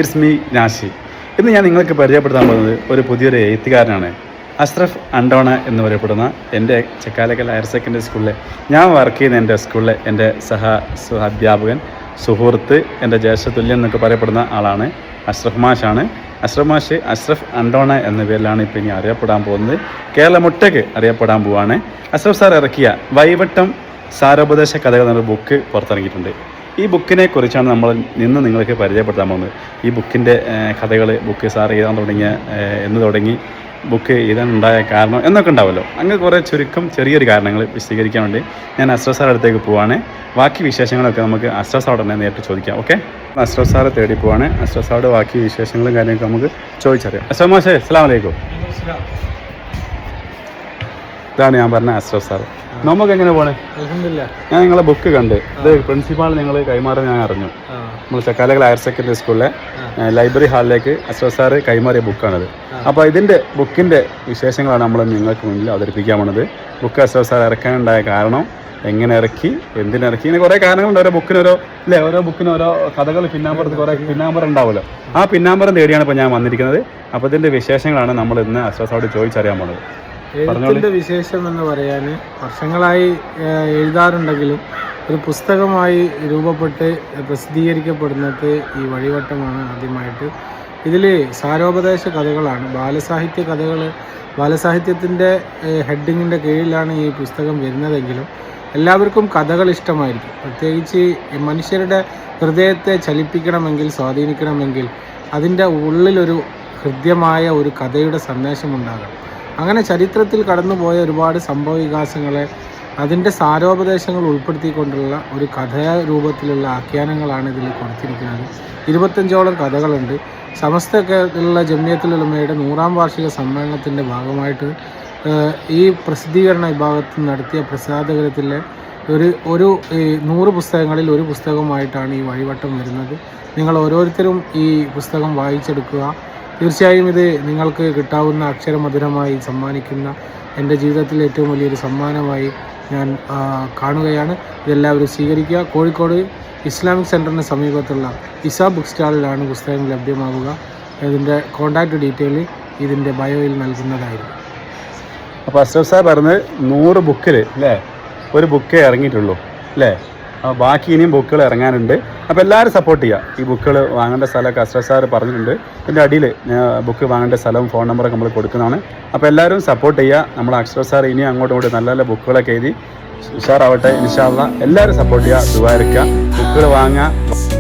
It's me നാഷി. ഇന്ന് ഞാൻ നിങ്ങൾക്ക് പരിചയപ്പെടുത്താൻ പോകുന്നത് ഒരു പുതിയൊരു എഴുത്തുകാരനാണ്. അഷ്റഫ് അണ്ടോണ എന്ന് പറയപ്പെടുന്ന എൻ്റെ ചക്കാലക്കൽ ഹയർ സെക്കൻഡറി സ്കൂളിലെ ഞാൻ വർക്ക് ചെയ്യുന്ന എൻ്റെ സ്കൂളിലെ എൻ്റെ അധ്യാപകൻ, സുഹൃത്ത്, എൻ്റെ ജ്യേഷ്ഠതുല്യൻ എന്നൊക്കെ പറയപ്പെടുന്ന ആളാണ് അഷ്റഫ് മാഷാണ്. അഷ്റഫ് മാഷ് അഷ്റഫ് അണ്ടോണ എന്ന പേരിലാണ് ഇപ്പോൾ ഇനി അറിയപ്പെടാൻ പോകുന്നത്. കേരളമൊട്ടേക്ക് അറിയപ്പെടാൻ പോവുകയാണ്. അഷ്റഫ് സാർ ഇറക്കിയ വൈവട്ടം സാരോപദേശ കഥകൾ എന്നൊരു ബുക്ക് പുറത്തിറങ്ങിയിട്ടുണ്ട്. ഈ ബുക്കിനെ കുറിച്ചാണ് നമ്മൾ നിന്ന് നിങ്ങൾക്ക് പരിചയപ്പെടുത്താൻ പോകുന്നത്. ഈ ബുക്കിൻ്റെ കഥകൾ, ബുക്ക് സാർ എഴുതാൻ തുടങ്ങിയ എന്ന് തുടങ്ങി, ബുക്ക് എഴുതാനുണ്ടായ കാരണം എന്നൊക്കെ ഉണ്ടാവുമല്ലോ. അങ്ങനെ കുറേ ചെറിയൊരു കാരണങ്ങൾ വിശദീകരിക്കാൻ വേണ്ടി ഞാൻ അഷ്റഫ് സാർ അടുത്തേക്ക് പോവാണ്. ബാക്കി വിശേഷങ്ങളൊക്കെ നമുക്ക് അഷ്റഫ് സാറോട് തന്നെ നേരിട്ട് ചോദിക്കാം. ഓക്കെ, അഷ്റഫ് സാറെ തേടി പോവാണ്. അഷ്റഫ് സാറോട് ബാക്കി വിശേഷങ്ങളും കാര്യങ്ങളൊക്കെ നമുക്ക് ചോദിച്ചറിയാം. അഷ്റഫ് മാഷേ, അസ്സലാമു അലൈക്കും. ഇതാണ് ഞാൻ പറഞ്ഞ അഷ്റഫ് സാർ. നമുക്ക് എങ്ങനെ പോണേ? ഞാൻ നിങ്ങളെ ബുക്ക് കണ്ട് ഇത് പ്രിൻസിപ്പാൾ നിങ്ങൾ കൈമാറി ഞാൻ അറിഞ്ഞു. നമ്മൾ ചക്കാലക്കൽ ഹയർ സെക്കൻഡറി സ്കൂളിലെ ലൈബ്രറി ഹാളിലേക്ക് അഷ്റഫ് സാറ് കൈമാറിയ ബുക്കാണത്. അപ്പോൾ ഇതിൻ്റെ ബുക്കിൻ്റെ വിശേഷങ്ങളാണ് നമ്മൾ നിങ്ങൾക്ക് മുന്നിൽ അവതരിപ്പിക്കാൻ പോണത്. ബുക്ക് അഷ്റഫ് സാർ ഇറക്കാനുണ്ടായ കാരണം, എങ്ങനെ ഇറക്കി, എന്തിനിറക്കി, ഇങ്ങനെ കുറേ കാരണങ്ങളുണ്ട്. ഓരോ ബുക്കിനും ഓരോ കഥകൾ പിന്നാമ്പുറത്ത് കുറേ പിന്നാമ്പറം ഉണ്ടാവുമല്ലോ. ആ പിന്നാമ്പറം തേടിയാണ് ഇപ്പോൾ ഞാൻ വന്നിരിക്കുന്നത്. അപ്പോൾ ഇതിൻ്റെ വിശേഷങ്ങളാണ് നമ്മൾ ഇന്ന് അഷ്റഫ് സാറോട് ചോദിച്ചറിയാൻ പോണത്. എഴുത്തിൻ്റെ വിശേഷം എന്ന് പറയാൻ വർഷങ്ങളായി എഴുതാറുണ്ടെങ്കിലും ഒരു പുസ്തകമായി രൂപപ്പെട്ട് പ്രസിദ്ധീകരിക്കപ്പെടുന്നത് ഈ വഴിവട്ടമാണ് ആദ്യമായിട്ട്. ഇതിൽ സാരോപദേശ കഥകളാണ്, ബാലസാഹിത്യ കഥകൾ. ബാലസാഹിത്യത്തിൻ്റെ ഹെഡിങ്ങിൻ്റെ കീഴിലാണ് ഈ പുസ്തകം വരുന്നതെങ്കിലും എല്ലാവർക്കും കഥകൾ ഇഷ്ടമായിരിക്കും. പ്രത്യേകിച്ച് മനുഷ്യരുടെ ഹൃദയത്തെ ചലിപ്പിക്കണമെങ്കിൽ, സ്വാധീനിക്കണമെങ്കിൽ അതിൻ്റെ ഉള്ളിലൊരു ഹൃദ്യമായ ഒരു കഥയുടെ സന്ദേശമുണ്ടാകണം. അങ്ങനെ ചരിത്രത്തിൽ കടന്നുപോയ ഒരുപാട് സംഭവ വികാസങ്ങളെ അതിൻ്റെ സാരോപദേശങ്ങൾ ഉൾപ്പെടുത്തിക്കൊണ്ടുള്ള ഒരു കഥാരൂപത്തിലുള്ള ആഖ്യാനങ്ങളാണ് ഇതിൽ കൊടുത്തിരിക്കുന്നത്. 25ഓളം കഥകളുണ്ട്. സമസ്തയുള്ള ജമിയത്തുൽ-ഉലമയുടെ 100ാം വാർഷിക സമ്മേളനത്തിൻ്റെ ഭാഗമായിട്ട് ഈ പ്രസിദ്ധീകരണ വിഭാഗത്തിൽ നടത്തിയ പ്രസാധകരത്തിലെ ഒരു 100 പുസ്തകങ്ങളിൽ ഒരു പുസ്തകമായിട്ടാണ് ഈ വഴിവട്ടം വരുന്നത്. നിങ്ങൾ ഓരോരുത്തരും ഈ പുസ്തകം വായിച്ചെടുക്കുക. തീർച്ചയായും ഇത് നിങ്ങൾക്ക് കിട്ടാവുന്ന അക്ഷരമധുരമായി സമ്മാനിക്കുന്ന എൻ്റെ ജീവിതത്തിലെ ഏറ്റവും വലിയൊരു സമ്മാനമായി ഞാൻ കാണുകയാണ്. ഇതെല്ലാവരും സ്വീകരിക്കുക. കോഴിക്കോട് ഇസ്ലാമിക് സെൻറ്ററിന് സമീപത്തുള്ള ഇസ ബുക്ക് സ്റ്റാളിലാണ് പുസ്തകം ലഭ്യമാവുക. ഇതിൻ്റെ കോൺടാക്റ്റ് ഡീറ്റെയിൽ ഇതിൻ്റെ ബയോയിൽ നൽകുന്നതായിരിക്കും. അപ്പോൾ അഷ്റഫ് സാർ പറഞ്ഞത് 100 ബുക്കിൽ അല്ലേ ഒരു ബുക്കേ ഇറങ്ങിയിട്ടുള്ളൂ അല്ലേ? ബാക്കി ഇനിയും ബുക്കുകൾ ഇറങ്ങാനുണ്ട്. അപ്പോൾ എല്ലാവരും സപ്പോർട്ട് ചെയ്യുക. ഈ ബുക്കുകൾ വാങ്ങേണ്ട സ്ഥലമൊക്കെ അഷ്റഫ് സാർ പറഞ്ഞിട്ടുണ്ട്. ഇതിൻ്റെ അടിയിൽ ബുക്ക് വാങ്ങേണ്ട സ്ഥലവും ഫോൺ നമ്പറൊക്കെ നമ്മൾ കൊടുക്കുന്നതാണ്. അപ്പോൾ എല്ലാവരും സപ്പോർട്ട് ചെയ്യുക. നമ്മൾ അഷ്റഫ് സാർ ഇനി അങ്ങോട്ടും നല്ല നല്ല ബുക്കുകളൊക്കെ എഴുതി ഉഷാറാവട്ടെ ഇൻഷാ അല്ലാഹ്. എല്ലാവരും സപ്പോർട്ട് ചെയ്യുക, ദുആ ഇറക്കുക, ബുക്കുകൾ വാങ്ങുക.